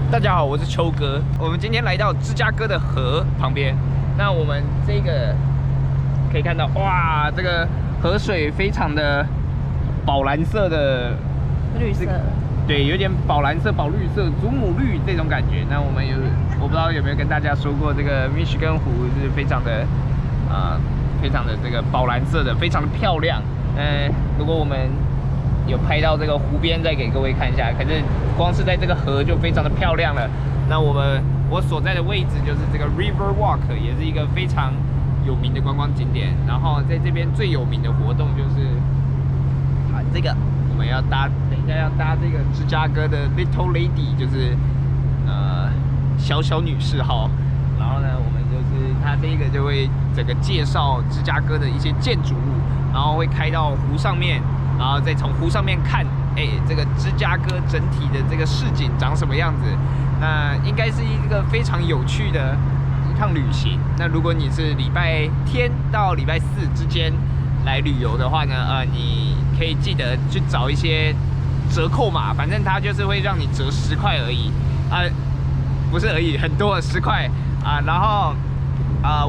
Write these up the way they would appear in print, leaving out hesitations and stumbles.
大家好，我是秋哥。我们今天来到芝加哥的河旁边。那我们这个可以看到，哇，这个河水非常的宝蓝色的绿色，对，有点宝蓝色、宝绿色、祖母绿这种感觉。那我们我不知道有没有跟大家说过，这个密西根湖是非常的非常的这个宝蓝色的，非常的漂亮。如果我们有拍到这个湖边，再给各位看一下。可是光是在这个河就非常的漂亮了。那我所在的位置就是这个 Riverwalk， 也是一个非常有名的观光景点。然后在这边最有名的活动就是这个我们要等一下要搭这个芝加哥的 Little Lady， 就是小女士号。然后呢，我们就是它这个就会整个介绍芝加哥的一些建筑物，然后会开到湖上面。然后再从湖上面看，这个芝加哥整体的这个市景长什么样子？那应该是一个非常有趣的一趟旅行。那如果你是礼拜天到礼拜四之间来旅游的话呢，你可以记得去找一些折扣码，反正它就是会让你折10块而已，不是而已，很多10块啊。然后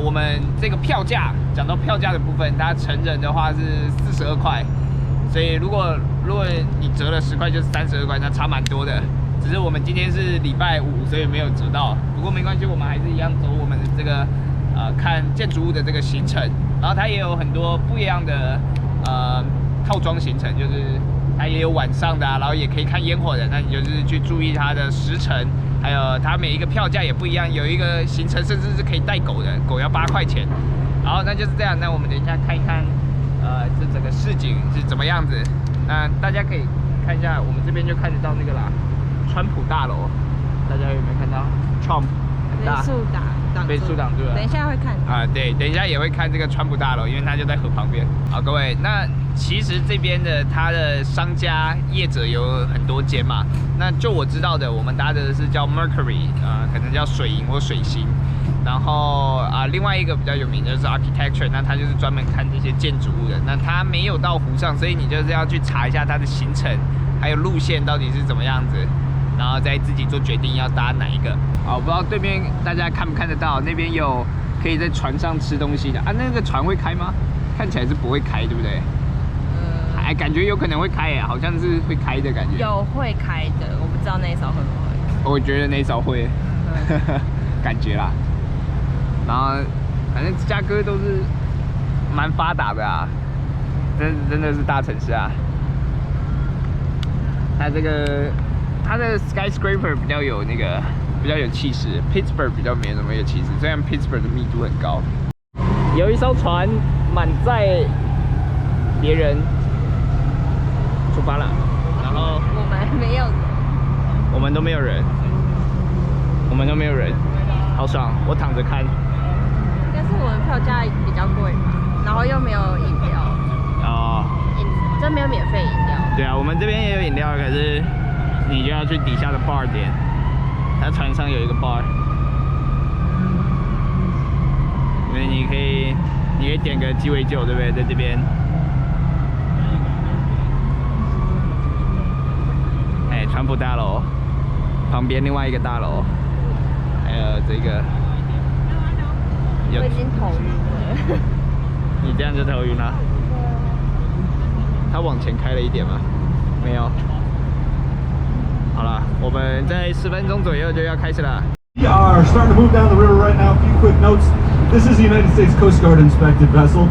我们这个票价，讲到票价的部分，它成人的话是42块。所以如果你折了10块，就是32块，那差蛮多的。只是我们今天是礼拜五，所以没有折到。不过没关系，我们还是一样走我们的这个看建筑物的这个行程。然后它也有很多不一样的套装行程，就是它也有晚上的然后也可以看烟火的。那你就是去注意它的时程，还有它每一个票价也不一样。有一个行程甚至是可以带狗的，狗要8块钱。然后那就是这样。那我们等一下看一看。这整个市景是怎么样子？那大家可以看一下，我们这边就看得到那个啦，川普大楼，大家有没有看到 ？Trump 很大，被树挡住了。等一下会看对，等一下也会看这个川普大楼，因为它就在河旁边。好，各位，那其实这边的它的商家业者有很多间嘛。那就我知道的，我们搭的是叫 Mercury， 可能叫水银或水星。然后另外一个比较有名的就是 Architecture， 那它就是专门看这些建筑物的。那它没有到湖上，所以你就是要去查一下它的行程，还有路线到底是怎么样子，然后再自己做决定要搭哪一个。我不知道对面大家看不看得到，那边有可以在船上吃东西的那个船会开吗？看起来是不会开，对不对？感觉有可能会开耶，好像是会开的感觉。有会开的，我不知道那一艘会不会。我觉得那一艘会，感觉啦。然后，反正芝加哥都是蛮发达的真的是大城市啊。它的 skyscraper 比较有气势 ，Pittsburgh 比较没什么有气势，虽然 Pittsburgh 的密度很高。有一艘船满载别人出发了，然后我们没有人，我们都没有人，好爽，我躺着看。但是我们票价比较贵嘛，然后又没有饮料。这没有免费饮料。对啊，我们这边也有饮料，可是你就要去底下的 bar 点。它船上有一个 bar， 所以你可以点个鸡尾酒，对不对？在这边。川普大楼旁边另外一个大楼，还有这个。我已经头晕了。你这样就头晕了？它往前开了一点吗？没有。好了，我们在10分钟左右就要开始了。We are starting to move down the river right now. A few quick notes. This is a United States Coast Guard inspected vessel,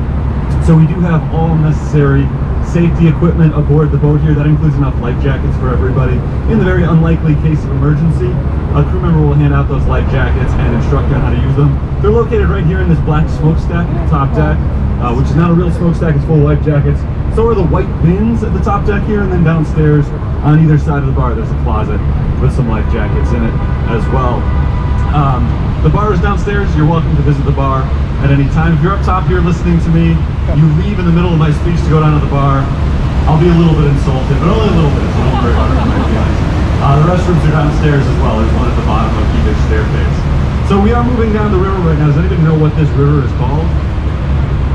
so we do have all necessary safety equipment aboard the boat here. That includes enough life jackets for everybody. In the very unlikely case of emergency, a crew member will hand out those life jackets and instruct you on how to use them. They're located right here in this black smokestack at the top deck, which is not a real smokestack, it's full of life jackets. So are the white bins at the top deck here, and then downstairs on either side of the bar there's a closet with some life jackets in it as well. The bar is downstairs. You're welcome to visit the bar at any time. If you're up top here listening to me, you leave in the middle of my speech to go down to the bar, I'll be a little bit insulted, but only a little bit, so don't worry about it, my feelings. The restrooms are downstairs as well. There's one at the bottom of each staircase. So we are moving down the river right now. Does anybody know what this river is called?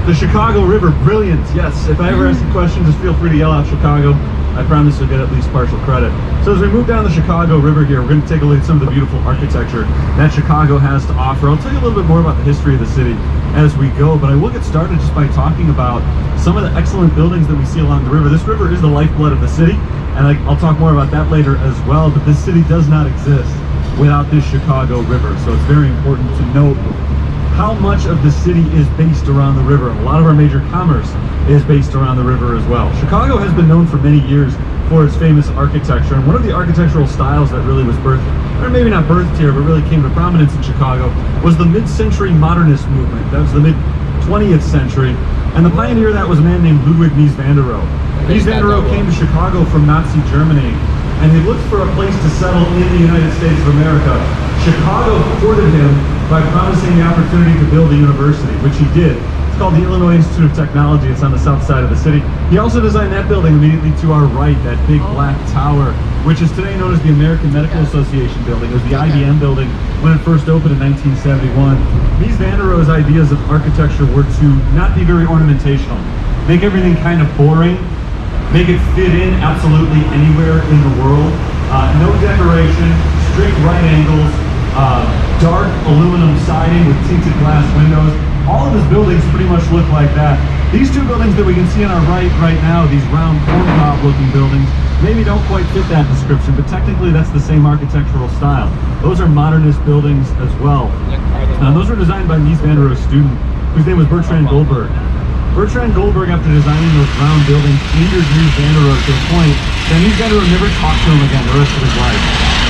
The Chicago River. Brilliant. Yes. If I ever ask a question, just feel free to yell out Chicago. I promise you'll get at least partial credit. So as we move down the Chicago River here, we're going to take a look at some of the beautiful architecture that Chicago has to offer. I'll tell you a little bit more about the history of the city as we go, but I will get started just by talking about some of the excellent buildings that we see along the river. This river is the lifeblood of the city, and I'll talk more about that later as well, but this city does not exist without this Chicago River, so it's very important to note how much of the city is based around the river. A lot of our major commerce is based around the river as well. Chicago has been known for many years for its famous architecture, and one of the architectural styles that really was birthed, or maybe not birthed here, but really came to prominence in Chicago, was the mid-century modernist movement. That was the mid-20th century, and the pioneer of that was a man named Ludwig Mies van der Rohe. Mies van der Rohe came to Chicago from Nazi Germany, and he looked for a place to settle in the United States of America. Chicago courted him by promising the opportunity to build a university, which he did. It's called the Illinois Institute of Technology. It's on the south side of the city. He also designed that building immediately to our right, that big black tower, which is today known as the American Medical Association building. It was the IBM building when it first opened in 1971. Mies van der Rohe's ideas of architecture were to not be very ornamentational, make everything kind of boring, make it fit in absolutely anywhere in the world. No decoration, strict right angles, dark aluminum siding with tinted glass windows. All of his buildings pretty much look like that. These two buildings that we can see on our right now, these round corn-cob looking buildings, maybe don't quite fit that description, but technically that's the same architectural style. Those are modernist buildings as well. Those were designed by Mies van der Rohe's student, whose name was Bertrand Goldberg. Bertrand Goldberg, after designing those round buildings, injured Mies van der Rohe to the point that Mies van der Rohe never talked to him again the rest of his life.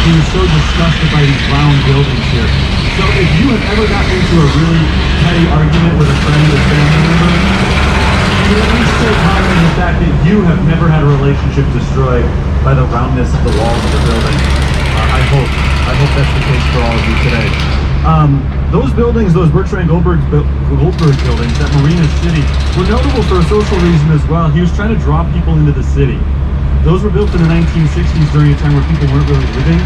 He was so disgusted by these round buildings here. So if you have ever gotten into a really petty argument with a friend or family member, you can at least take heart in the fact that you have never had a relationship destroyed by the roundness of the walls of the building. I hope that's the case for all of you today. Those buildings, those Bertrand Goldberg buildings at Marina City, were notable for a social reason as well. He was trying to draw people into the city. Those were built in the 1960s during a time where people weren't really living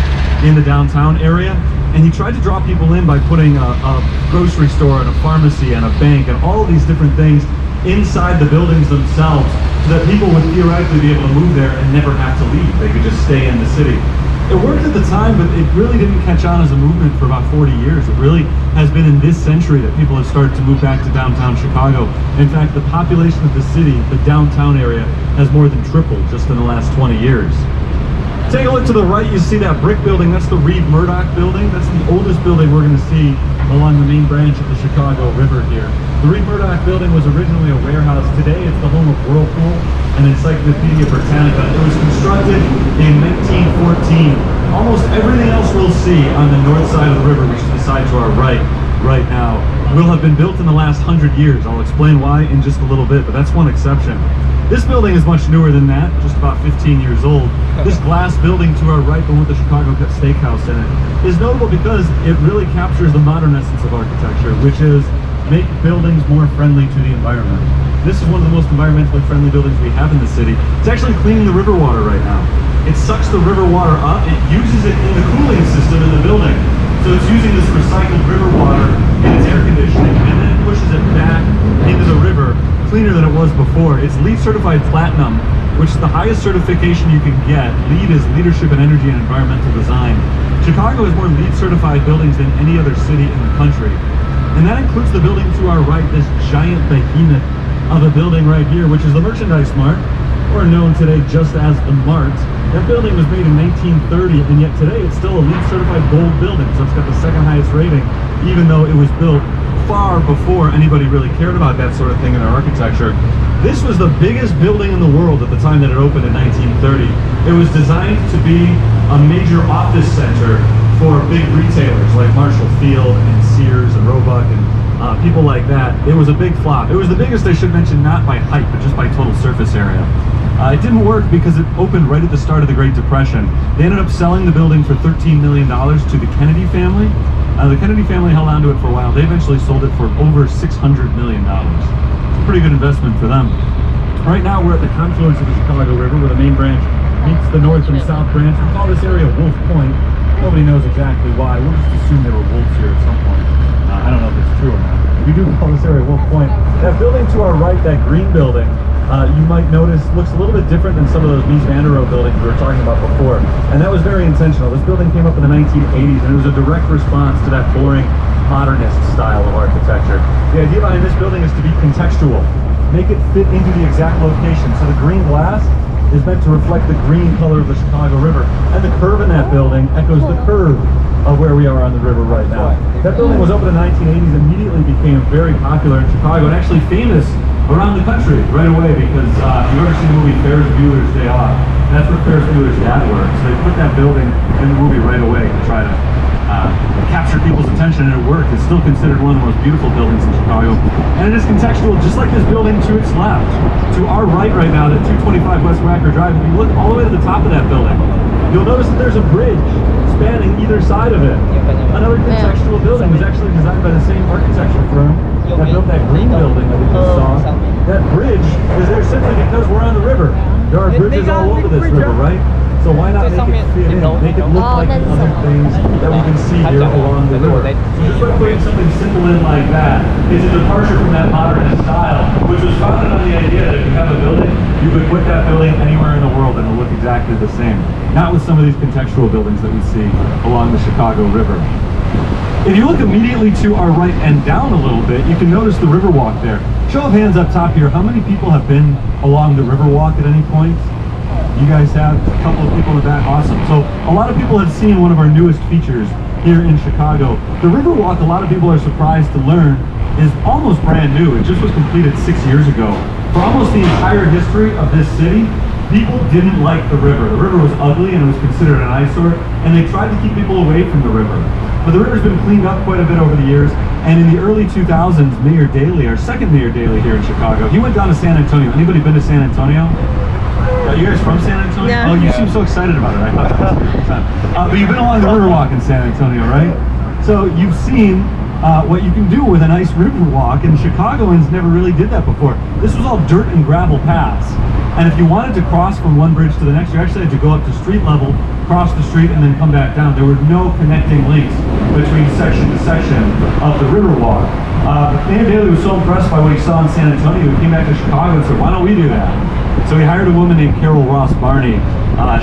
in the downtown area. And he tried to draw people in by putting a grocery store and a pharmacy and a bank and all of these different things inside the buildings themselves so that people would theoretically be able to move there and never have to leave. They could just stay in the city. It worked at the time, but it really didn't catch on as a movement for about 40 years. It really has been in this century that people have started to move back to downtown Chicago. In fact, the population of the city, the downtown area, has more than tripled just in the last 20 years. Take a look to the right, you see that brick building. That's the Reed Murdoch building. That's the oldest building we're going to see along the main branch of the Chicago River here. The Reed Murdoch building was originally a warehouse. Today it's the home of Whirlpool and Encyclopedia Britannica. It was constructed in 1914. Almost everything else we'll see on the north side of the river, which is the side to our right now, will have been built in the last 100 years. I'll explain why in just a little bit, but that's one exception. This building is much newer than that, just about 15 years old. This glass building to our right, the one with the Chicago Steakhouse in it, is notable because it really captures the modern essence of architecture, which is make buildings more friendly to the environment. This is one of the most environmentally friendly buildings we have in the city. It's actually cleaning the river water right now. It sucks the river water up, it uses it in the cooling system in the building. So it's using this recycled river water in its air conditioning, and then it pushes it back into the river, cleaner than it was before. It's LEED certified platinum, which is the highest certification you can get. LEED is Leadership in Energy and Environmental Design. Chicago has more LEED certified buildings than any other city in the country. And that includes the building to our right, this giant behemoth of a building right here, which is the Merchandise Mart, or known today just as the Mart. That building was made in 1930, and yet today it's still a LEED certified gold building, so it's got the second highest rating, even though it was built far before anybody really cared about that sort of thing in our architecture. This was the biggest building in the world at the time that it opened in 1930. It was designed to be a major office center for big retailers like Marshall Field and Sears and Roebuck and people like that. It was a big flop. It was the biggest, I should mention, not by height, but just by total surface area. It didn't work because it opened right at the start of the Great Depression. They ended up selling the building for $13 million to the Kennedy family. The Kennedy family held on to it for a while. They eventually sold it for over $600 million. It's a pretty good investment for them. Right now we're at the confluence of the Chicago River where the main branch meets the north and south branch. We call this area Wolf Point. Nobody knows exactly why. We'll just assume there were wolves here at some point. I don't know if it's true or not. We do call this area Wolf Point. That building to our right, that green building, you might notice looks a little bit different than some of those Mies van der Rohe buildings we were talking about before. And that was very intentional. This building came up in the 1980s, and it was a direct response to that boring modernist style of architecture. The idea behind this building is to be contextual. Make it fit into the exact location. So the green glass is meant to reflect the green color of the Chicago River. And the curve in that building echoes the curve of where we are on the river right now. That building was opened in the 1980s, immediately became very popular in Chicago and actually famous around the country right away because if you've ever seen the movie Ferris Bueller's Day Off, that's where Ferris Bueller's dad worked. So they put that building in the movie right away to try to capture people's attention, and it worked. It's still considered one of the most beautiful buildings in Chicago. And it is contextual, just like this building to its left. To our right now, at 225 West Wacker Drive, if you look all the way to the top of that building, you'll notice that there's a bridge spanning either side of it. Another contextual building was actually designed by the same architecture firm that built that green building that we just saw. That bridge is there simply because we're on the river. There are bridges all over this river, right? So why not make it fit in, make it look like the other things that we can see here along the river. So just by putting something simple in like that, it's a departure from that modernist style, which was founded on the idea that if you have a building, you could put that building anywhere in the world and it'll look exactly the same. Not with some of these contextual buildings that we see along the Chicago River. If you look immediately to our right and down a little bit, you can notice the Riverwalk there. Show of hands up top here, how many people have been along the Riverwalk at any point? You guys have a couple of people with that, awesome. So a lot of people have seen one of our newest features here in Chicago. The Riverwalk, a lot of people are surprised to learn, is almost brand new. It just was completed 6 years ago. For almost the entire history of this city, people didn't like the river. The river was ugly and it was considered an eyesore, and they tried to keep people away from the river. But the river's been cleaned up quite a bit over the years, and in the early 2000s, Mayor Daley, our second Mayor Daley here in Chicago, he went down to San Antonio. Anybody been to San Antonio? You guys from San Antonio? Yeah. Oh, you seem so excited about it. I thought that was a good time. But you've been along the Riverwalk in San Antonio, right? So you've seen what you can do with a nice Riverwalk, and Chicagoans never really did that before. This was all dirt and gravel paths. And if you wanted to cross from one bridge to the next, you actually had to go up to street level, cross the street, and then come back down. There were no connecting links between section to section of the Riverwalk. Mayor Daley was so impressed by what he saw in San Antonio, he came back to Chicago and said, why don't we do that? So he hired a woman named Carol Ross Barney.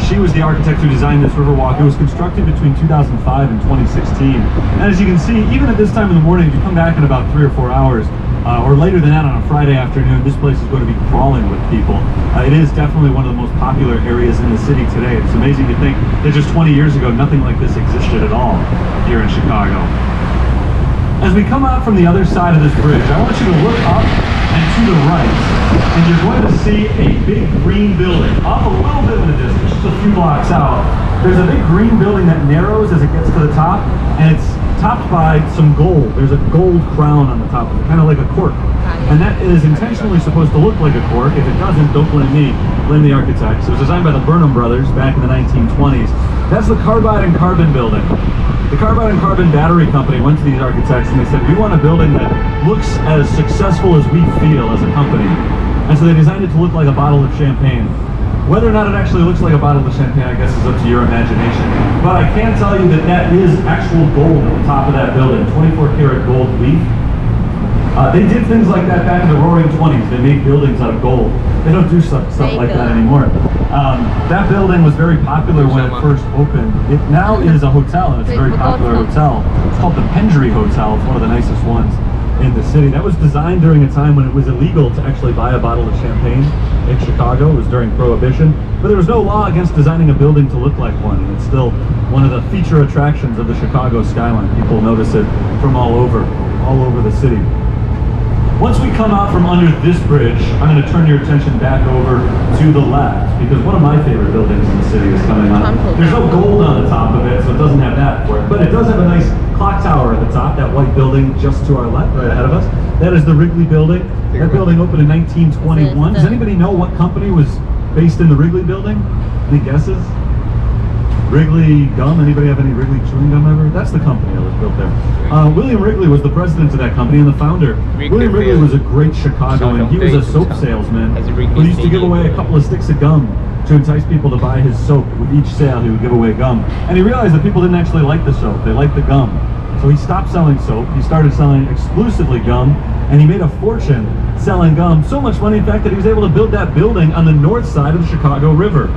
She was the architect who designed this Riverwalk. It was constructed between 2005 and 2016. And as you can see, even at this time in the morning, if you come back in about 3 or 4 hours, or later than that on a Friday afternoon, this place is going to be crawling with people. It is definitely one of the most popular areas in the city today. It's amazing to think that just 20 years ago, nothing like this existed at all here in Chicago. As we come out from the other side of this bridge, I want you to look up and to the right, and you're going to see a big green building off a little bit of a distance, just a few blocks out. There's a big green building that narrows as it gets to the top, and it's topped by some gold. There's a gold crown on the top of it, kind of like a cork. And that is intentionally supposed to look like a cork. If it doesn't, don't blame me, blame the architects. It was designed by the Burnham brothers back in the 1920s. That's the Carbide and Carbon building. The Carbide and Carbon Battery Company went to these architects and they said, we want a building that looks as successful as we feel as a company. And so they designed it to look like a bottle of champagne. Whether or not it actually looks like a bottle of champagne, I guess is up to your imagination. But I can tell you that that is actual gold at the top of that building, 24 karat gold leaf. They did things like that back in the roaring 20s. They made buildings out of gold. They don't do stuff like that anymore. That building was very popular when it first opened. It now is a hotel, and it's a very popular hotel. It's called the Pendry Hotel. It's one of the nicest ones in the city. That was designed during a time when it was illegal to actually buy a bottle of champagne in Chicago. It was during Prohibition. But there was no law against designing a building to look like one, and it's still one of the feature attractions of the Chicago skyline. People notice it from all over the city. Once we come out from under this bridge, I'm going to turn your attention back over to the left, because one of my favorite buildings in the city is coming on. There's no gold on the top of it, so it doesn't have that for it, but it does have a nice clock tower at the top, that white building just to our left, right ahead of us. That is the Wrigley building. That building opened in 1921. Does anybody know what company was based in the Wrigley building? Any guesses? Wrigley gum? Anybody have any Wrigley chewing gum ever? That's the company that was built there. William Wrigley was the president of that company and the founder. William Wrigley was a great Chicagoan. He was a soap salesman who used to give away a couple of sticks of gum to entice people to buy his soap. With each sale, he would give away gum. And he realized that people didn't actually like the soap. They liked the gum. So he stopped selling soap. He started selling exclusively gum, and he made a fortune selling gum. So much money, in fact, that he was able to build that building on the north side of the Chicago River.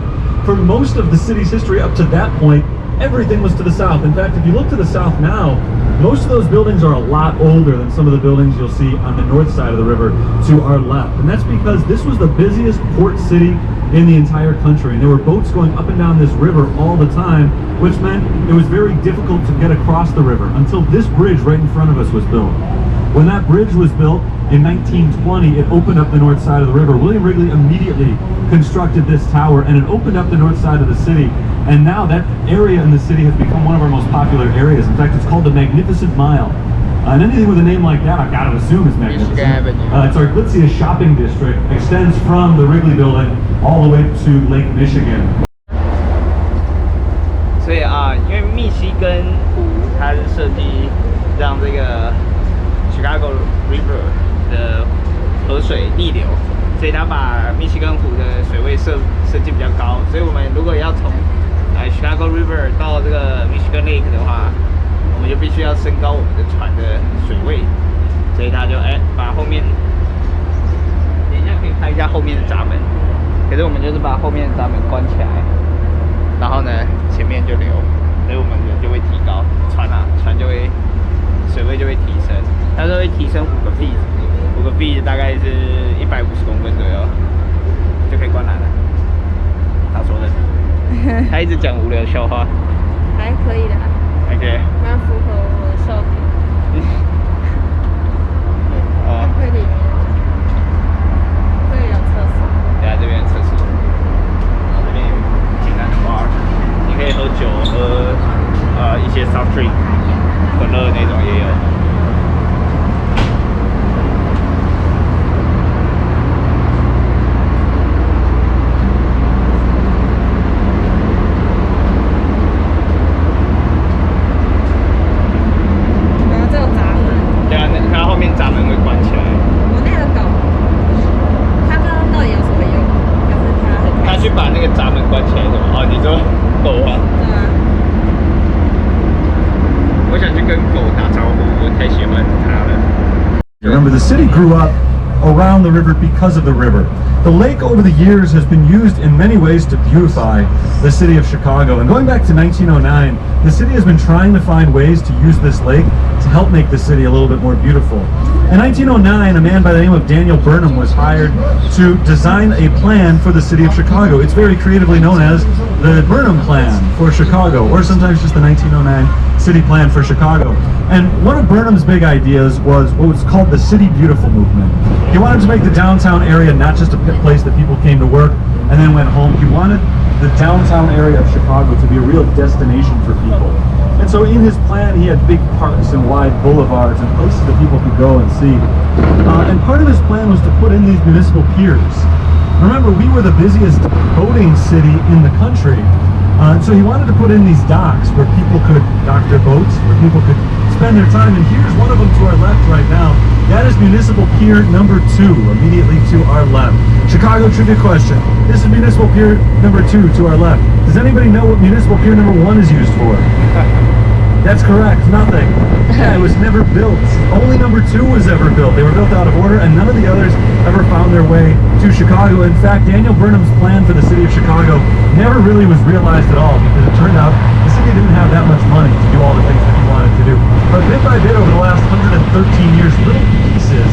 For most of the city's history up to that point, everything was to the south. In fact, if you look to the south now, most of those buildings are a lot older than some of the buildings you'll see on the north side of the river to our left. And that's because this was the busiest port city in the entire country. And there were boats going up and down this river all the time, which meant it was very difficult to get across the river until this bridge right in front of us was built. When that bridge was built in 1920, it opened up the north side of the river. William Wrigley immediately constructed this tower, and it opened up the north side of the city. And now that area in the city has become one of our most popular areas. In fact, it's called the Magnificent Mile. And anything with a name like that, I've got to assume is magnificent. It's our glitziest shopping district. Extends from the Wrigley Building all the way to Lake Michigan. 所以因为密西根湖它是设计让这个 Chicago River 的河水逆流，所以它把密西根湖的水位设计比较高。所以我们如果要从Chicago River 到这个 Michigan Lake 的话，我们就必须要升高我们的船的水位，所以他就把后面，等一下可以开一下后面的闸门，可是我们就是把后面的闸门关起来，然后呢前面就流，所以我们人就会提高，船就会水位就会提升，它就会提升5个 feet，5个 feet 大概是150公分左右，就可以关栏了。他说的。他一直讲无聊笑话，还可以的。OK， 蛮符合我的笑点。哦，这里有厕所。对啊，这边有厕所，然后这边有简单的 bar， 你可以喝酒，喝一些 soft drink， 可乐那种也有。Remember, the city grew up around the river because of the river. The lake over the years has been used in many ways to beautify the city of Chicago. And going back to 1909, the city has been trying to find ways to use this lake to help make the city a little bit more beautiful. In 1909, a man by the name of Daniel Burnham was hired to design a plan for the city of Chicago. It's very creatively known as the Burnham Plan for Chicago, or sometimes just the 1909 City Plan for Chicago. And one of Burnham's big ideas was what was called the City Beautiful movement. He wanted to make the downtown area not just a place that people came to work and then went home. He wanted the downtown area of Chicago to be a real destination for people. And so in his plan, he had big parks and wide boulevards and places that people could go and see. And part of his plan was to put in these municipal piers. Remember, we were the busiest boating city in the country. So he wanted to put in these docks where people could dock their boats, where people could spend their time. And here's one of them to our left right now. That is Municipal Pier number 2, immediately to our left. Chicago trivia question. This is Municipal Pier number 2 to our left. Does anybody know what Municipal Pier number 1 is used for? That's correct, nothing. Yeah, it was never built. Only number 2 was ever built. They were built out of order, and none of the others ever found their way to Chicago. In fact, Daniel Burnham's plan for the city of Chicago never really was realized at all, because it turned out the city didn't have that much money to do all the things that he wanted to do. But bit by bit, over the last 113 years, little pieces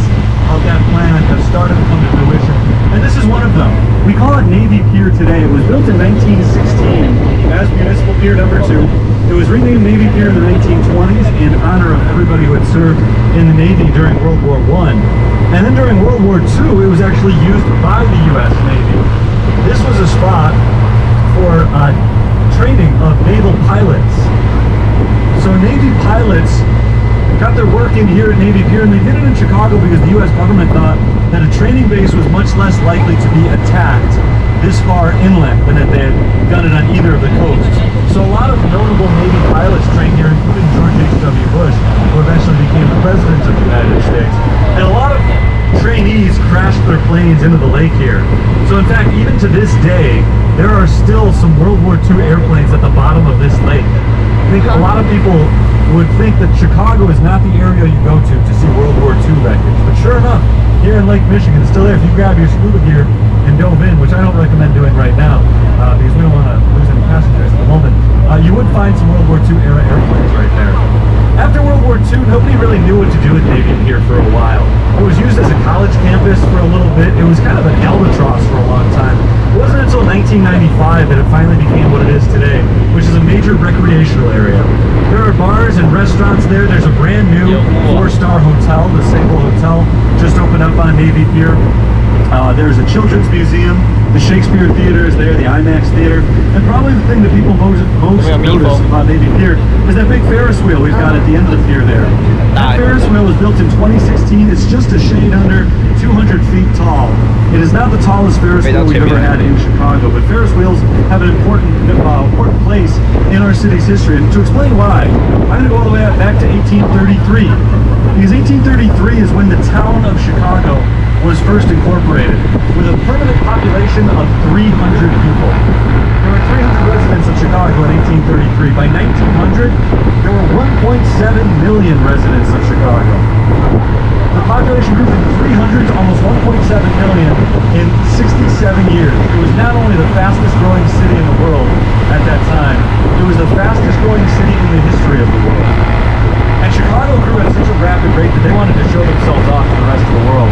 of that plan have started to come to fruition. And this is one of them. We call it Navy Pier today. It was built in 1916 as Municipal Pier number 2. It was renamed Navy Pier in the 1920s in honor of everybody who had served in the Navy during World War I. And then during World War II, it was actually used by the U.S. Navy. This was a spot for training of naval pilots. So Navy pilots got their work in here at Navy Pier, and they did it in Chicago because the U.S. government thought that a training base was much less likely to be attacked this far inland than if they had done it on either of the coasts. So a lot of notable Navy pilots trained here, including George H.W. Bush, who eventually became the President of the United States. And a lot of trainees crashed their planes into the lake here. So in fact, even to this day, there are still some World War II airplanes at the bottom of this lake. I think a lot of people would think that Chicago is not the area you go to see World War II wreckage. But sure enough, here in Lake Michigan. It's still there. If you grab your scuba gear and dove in, which I don't recommend doing right now because we don't want to lose any passengers at the moment, you would find some World War II era airplanes right there. After World War II, nobody really knew what to do with Navy Pier for a while. It was used as a college campus for a little bit. It was kind of an albatross for a long time. It wasn't until 1995 that it finally became what it is today, which is a major recreational area. There are bars and restaurants there. There's a brand new 4-star hotel, the Sable Hotel, just opened up on Navy Pier. There's a children's museum, the Shakespeare Theater is there, the IMAX Theater, and probably the thing that people most notice about Navy Pier is that big Ferris wheel we've got at the end of the pier there. That Ferris wheel was built in 2016. It's just a shade under 200 feet tall. It is not the tallest Ferris wheel we've ever had in Chicago, but Ferris wheels have an important place in our city's history. And to explain why, I'm going to go all the way back to 1833. Because 1833 is when the town of Chicago was first incorporated, with a permanent population of 300 people. There were 300 residents of Chicago in 1833. By 1900, there were 1.7 million residents of Chicago. The population grew from 300 to almost 1.7 million in 67 years. It was not only the fastest growing city in the world at that time, it was the fastest growing city in the history of the world. And Chicago grew at such a rapid rate that they wanted to show themselves off to the rest of the world.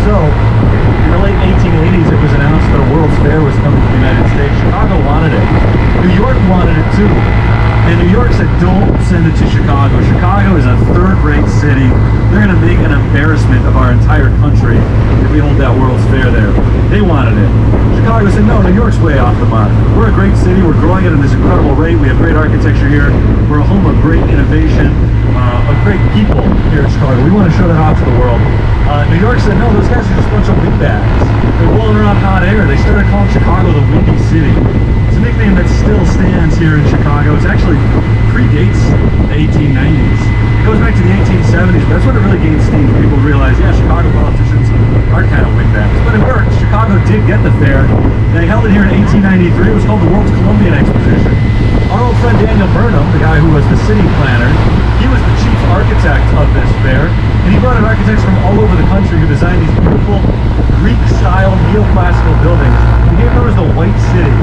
So, in the late 1880s, it was announced that a World's Fair was coming to the United States. Chicago wanted it. New York wanted it too. And New York said, don't send it to Chicago. Chicago is a third-rate city. They're going to make an embarrassment of our entire country if we hold that World's Fair there. They wanted it. Chicago said, no, New York's way off the mark. We're a great city. We're growing at this incredible rate. We have great architecture here. We're a home of great innovation, of great people here in Chicago. We want to show that off to the world. New York said, no, those guys are just a bunch of windbags. They're blowing around hot air. They started calling Chicago the Windy City. It's a nickname that still stands here in Chicago. It actually predates the 1890s. It goes back to the 1870s, but that's when it really gained steam. People realized, yeah, Chicago politicians are kind of windbags. But it worked. Chicago did get the fair. They held it here in 1893. It was called the World's Columbian Exposition. Our old friend Daniel Burnham, the guy who was the city planner, he was the chief architect of this fair, and he brought in architects from all over the country who designed these beautiful Greek-style neoclassical buildings. He gave them as the White City.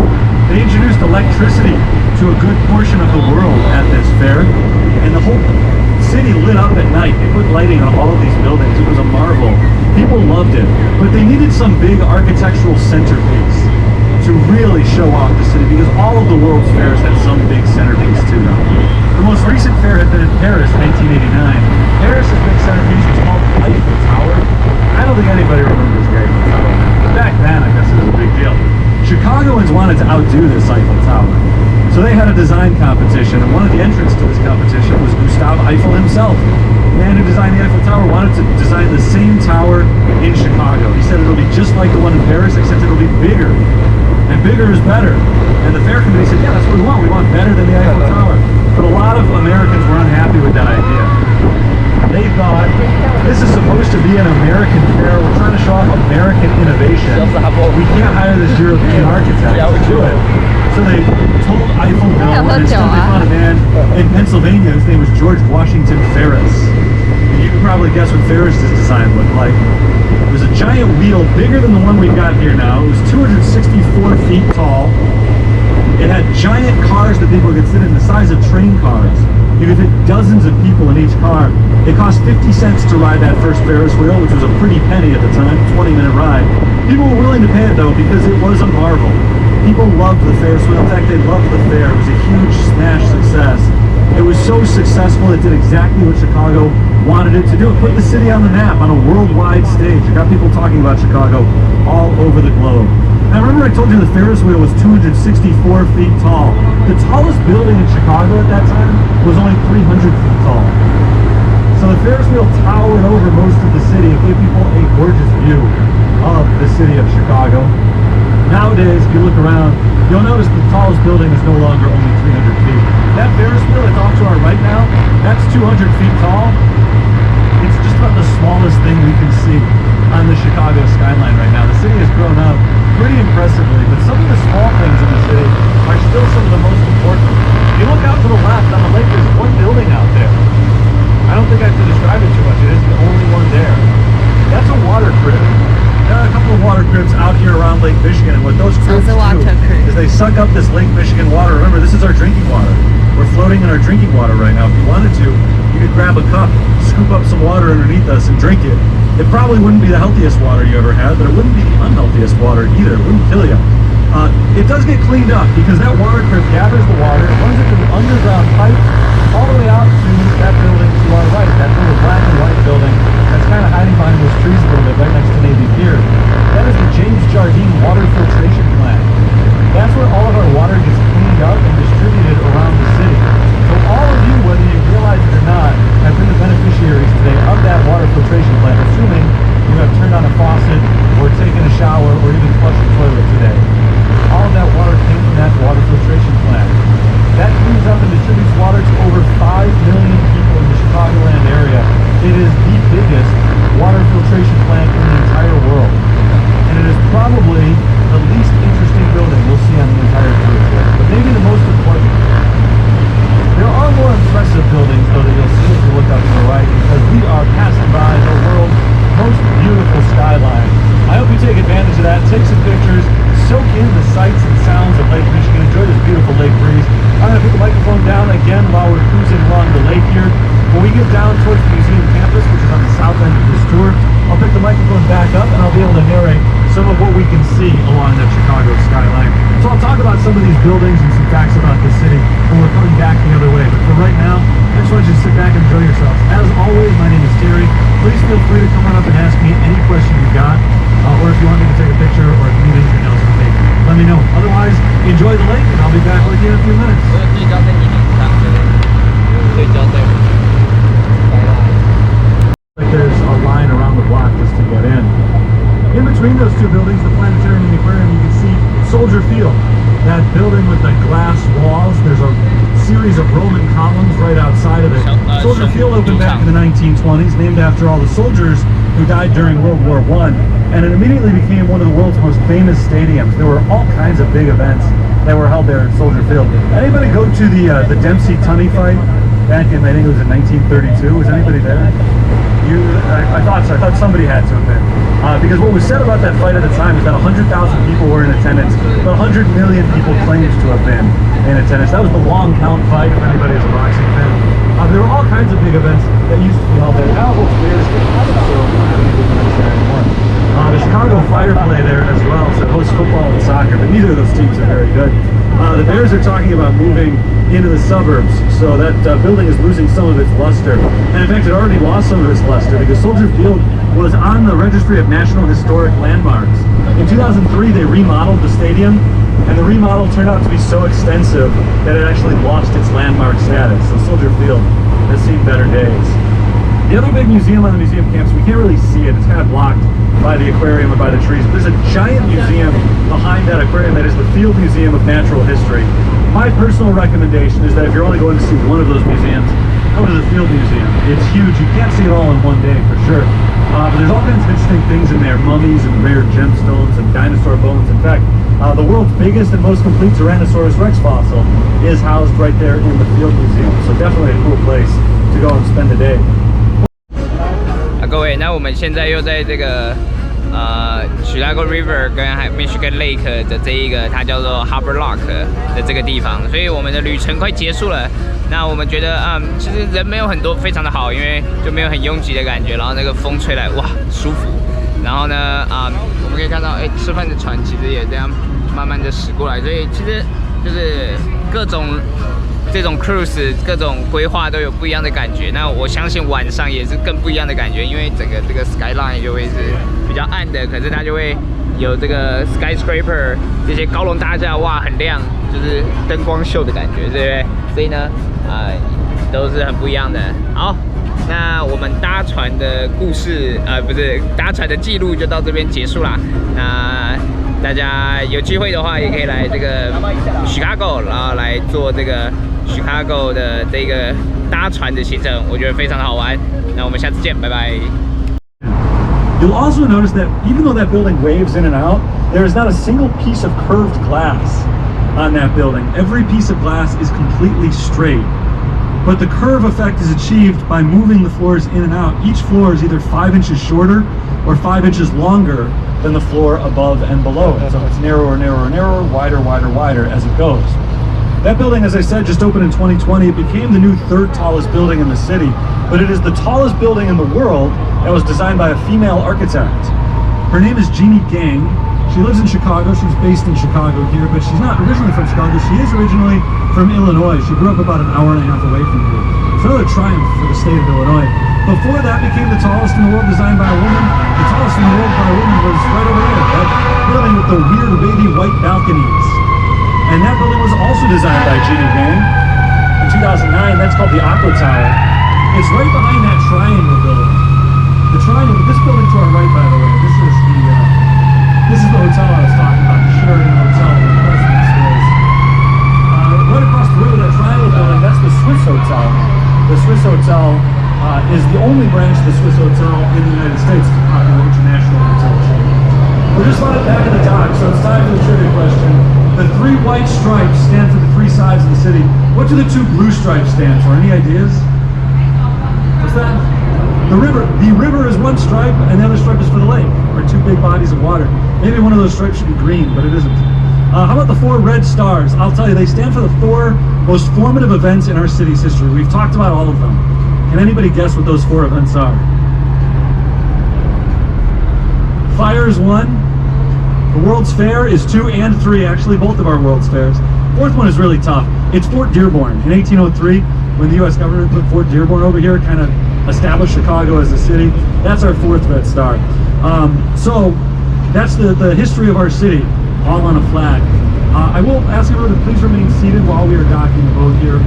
They introduced electricity to a good portion of the world at this fair, and the whole city lit up at night. They put lighting on all of these buildings. It was a marvel. People loved it, but they needed some big architectural centerpiece to really show off the city, because all of the world's fairs had some big centerpiece to them. The most recent fair had been in Paris in 1889. Paris' big centerpiece was called the Eiffel Tower. I don't think anybody remembers the Eiffel Tower, but back then I guess it was a big deal. Chicagoans wanted to outdo this Eiffel Tower, so they had a design competition, and one of the entrants to this competition was Gustave Eiffel himself. The man who designed the Eiffel Tower wanted to design the same tower in Chicago. He said it'll be just like the one in Paris, except it'll be bigger. And bigger is better. And the fair committee said, yeah, that's what we want. We want better than the Eiffel Tower. But a lot of Americans were unhappy with that idea. They thought, this is supposed to be an American fair. We're trying to show off American innovation. We can't hire this European architect to do it. So they told Eiffel no, and instead they found a man in Pennsylvania whose name was George Washington Ferris. And you can probably guess what Ferris's design looked like. It was a giant wheel bigger than the one we've got here now. It was 264 feet tall. It had giant cars that people could sit in the size of train cars. You could fit dozens of people in each car. It cost 50 cents to ride that first Ferris wheel, which was a pretty penny at the time, 20-minute ride. People were willing to pay it though because it was a marvel. People loved the Ferris wheel. In fact, they loved the fair. It was a huge smash success. It was so successful it did exactly what Chicago wanted it to do. It put the city on the map on a worldwide stage. It got people talking about Chicago all over the globe. Now remember I told you the Ferris wheel was 264 feet tall. The tallest building in Chicago at that time was only 300 feet tall. So the Ferris wheel towered over most of the city and gave people a gorgeous view of the city of Chicago. Nowadays, if you look around, you'll notice the tallest building is no longer only 300 feet. That Ferris wheel that's off to our right now, that's 200 feet tall. It's just about the smallest thing we can see on the Chicago skyline right now. The city has grown up pretty impressively, but some of the small things in the city are still some of the most important. If you look out to the left on the lake, there's one building out there. I don't think I have to describe it too much. It is the only one there. That's a water this Lake Michigan water. Remember, this is our drinking water. We're floating in our drinking water right now. If you wanted to, you could grab a cup, scoop up some water underneath us and drink it. It probably wouldn't be the healthiest water you ever had, but it wouldn't be the unhealthiest water either. It wouldn't kill you. It does get cleaned up because that water curve gathers the water, it runs it through the underground pipe all the way out to that building to our right, that little black and white building that's kind of hiding behind those trees a little bit right next to Navy Pier. That is the James Jardine water filtration plant. That's where all of our water gets cleaned up and distributed around the city. So all of you, whether you realize it or not, have been the beneficiaries today of that water filtration plant, assuming you have turned on a faucet or taken a shower or even flushed the toilet today. All of that water came from that water filtration plant. That cleans up and distributes water to over 5 million people in the Chicagoland area. It is the biggest water filtration plant in the entire world. And it is probably the least interesting building you'll see on the entire cruise ship, but maybe the most important. There are more impressive buildings, though, that you'll see if you look up to the right, because we are passing by the world's most beautiful skyline. I hope you take advantage of that, take some pictures, soak in the sights and sounds of Lake Michigan, enjoy this beautiful lake breeze. I'm going to put the microphone down again while we're cruising along the lake here. When we get down towards the museum campus, which is on the south end of this tour, I'll pick the microphone back up and I'll be able to narrate some of what we can see along that Chicago skyline. So I'll talk about some of these buildings and some facts about the city when we're coming back the other way. But for right now, I just want you to sit back and enjoy yourselves. As always, my name is Terry. Please feel free to come on up and ask me any question you've got, or if you want me to take a picture or if you need anything else from me, let me know. Otherwise, enjoy the lake and I'll be back with you in a few minutes. Like there's a line around the block just to get in. In between those two buildings, the planetarium and the aquarium, you can see Soldier Field. That building with the glass walls, there's a series of Roman columns right outside of it. Soldier Field opened back in the 1920s, named after all the soldiers who died during World War I, and it immediately became one of the world's most famous stadiums. There were all kinds of big events that were held there at Soldier Field. Anybody go to the Dempsey-Tunney fight back in, I think it was in 1932? Was anybody there? I thought so. I thought somebody had to have been. Because what was said about that fight at the time is that 100,000 people were in attendance, but 100 million people claimed to have been in attendance. That was the long count fight, if anybody is a boxing fan. There were all kinds of big events that used to be held there. Now it's weird. The Chicago Fire play there as well, so hosts football and soccer, but neither of those teams are very good. The Bears are talking about moving into the suburbs, so that building is losing some of its luster. And in fact, it already lost some of its luster because Soldier Field was on the Registry of National Historic Landmarks. In 2003, they remodeled the stadium, and the remodel turned out to be so extensive that it actually lost its landmark status. So Soldier Field has seen better days. The other big museum on the museum campus, we can't really see it. It's kind of blocked by the aquarium or by the trees. But there's a giant museum behind that aquarium that is the Field Museum of Natural History. My personal recommendation is that if you're only going to see one of those museums, go to the Field Museum. It's huge. You can't see it all in one day for sure. But there's all kinds of interesting things in there. Mummies and rare gemstones and dinosaur bones. In fact, the world's biggest and most complete Tyrannosaurus Rex fossil is housed right there in the Field Museum. So definitely a cool place to go and spend a day. 各位，那我们现在又在这个Chicago River 跟Michigan Lake 的这一个它叫做 Harbor Lock 的这个地方，所以我们的旅程快结束了。那我们觉得其实人没有很多，非常的好，因为就没有很拥挤的感觉，然后那个风吹来，哇，舒服。然后呢，我们可以看到，吃饭的船其实也这样慢慢的驶过来，所以其实就是各种这种 cruise 各种规划都有不一样的感觉。那我相信晚上也是更不一样的感觉，因为整个这个 skyline 就会是比较暗的，可是它就会有这个 skyscraper 这些高楼大厦，哇，很亮，就是灯光秀的感觉，对不对？所以呢，都是很不一样的。好，那我们搭船的故事，不是搭船的记录就到这边结束啦。那大家有机会的话，也可以来这个 Chicago， 然后来做这个 Chicago 的这个搭船的行程，我觉得非常的好玩。那我们下次见，拜拜。You'll also notice that even though that building waves in and out, there is not a single piece of curved glass on that building. Every piece of glass is completely straight. But the curve effect is achieved by moving the floors in and out. Each floor is either 5 inches shorter or 5 inches longer than the floor above and below it. So it's narrower, narrower, narrower, wider, wider, wider as it goes. That building, as I said, just opened in 2020. It became the new third tallest building in the city, but it is the tallest building in the world that was designed by a female architect. Her name is Jeannie Gang. She lives in Chicago. She's based in Chicago here, but she's not originally from Chicago. She is originally from Illinois. She grew up about an hour and a half away from here. It's another triumph for the state of Illinois. Before that became the tallest in the world, designed by a woman. The tallest in the world by a woman was right over there, that building with the weird wavy white balconies. And that building was also designed by Jeannie Gang. In 2009, that's called the Aqua Tower. It's right behind that triangle building. The triangle, this building to our right, by the way, this is the hotel I was talking about, the Sheraton Hotel where the president stays. Right across the river, that triangle building, that's the Swiss Hotel. The Swiss Hotel is the only branch of the Swiss Hotel in the United States. It's a popular international hotel chain. We're just about back at the dock, so it's time for the trivia question. The 3 white stripes stand for the 3 sides of the city. What do the 2 blue stripes stand for? Any ideas? What's that? The river is 1 stripe, and the other stripe is for the lake, or 2 big bodies of water. Maybe one of those stripes should be green, but it isn't. How about the 4 red stars? I'll tell you, they stand for the 4 most formative events in our city's history. We've talked about all of them. Can anybody guess what those 4 events are? Fire is 1. The World's Fair is 2 and 3, actually, both of our World's Fairs. 4th one is really tough. It's Fort Dearborn. In 1803, when the U.S. government put Fort Dearborn over here, kind of established Chicago as a city. That's our 4th red star. So that's the history of our city, all on a flag. I will ask everyone to please remain seated while we are docking the boat here.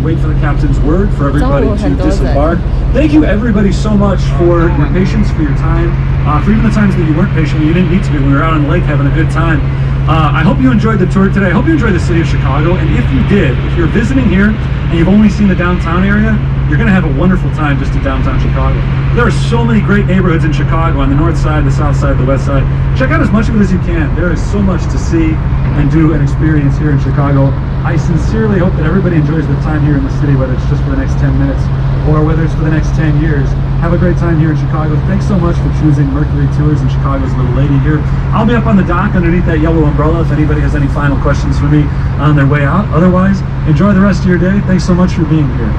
Wait for the captain's word for everybody to disembark. Thank you everybody so much for your patience, for your time, for even the times that you weren't patient, when you didn't need to be, when we were out on the lake having a good time. I hope you enjoyed the tour today. I hope you enjoyed the city of Chicago, and if you did, if you're visiting here and you've only seen the downtown area, you're going to have a wonderful time just in downtown Chicago. There are so many great neighborhoods in Chicago, on the north side, the south side, the west side. Check out as much of it as you can. There is so much to see and do and experience here in Chicago. I sincerely hope that everybody enjoys their time here in the city, whether it's just for the next 10 minutes or whether it's for the next 10 years. Have a great time here in Chicago. Thanks so much for choosing Mercury Tours and Chicago's Little Lady here. I'll be up on the dock underneath that yellow umbrella if anybody has any final questions for me on their way out. Otherwise, enjoy the rest of your day. Thanks so much for being here.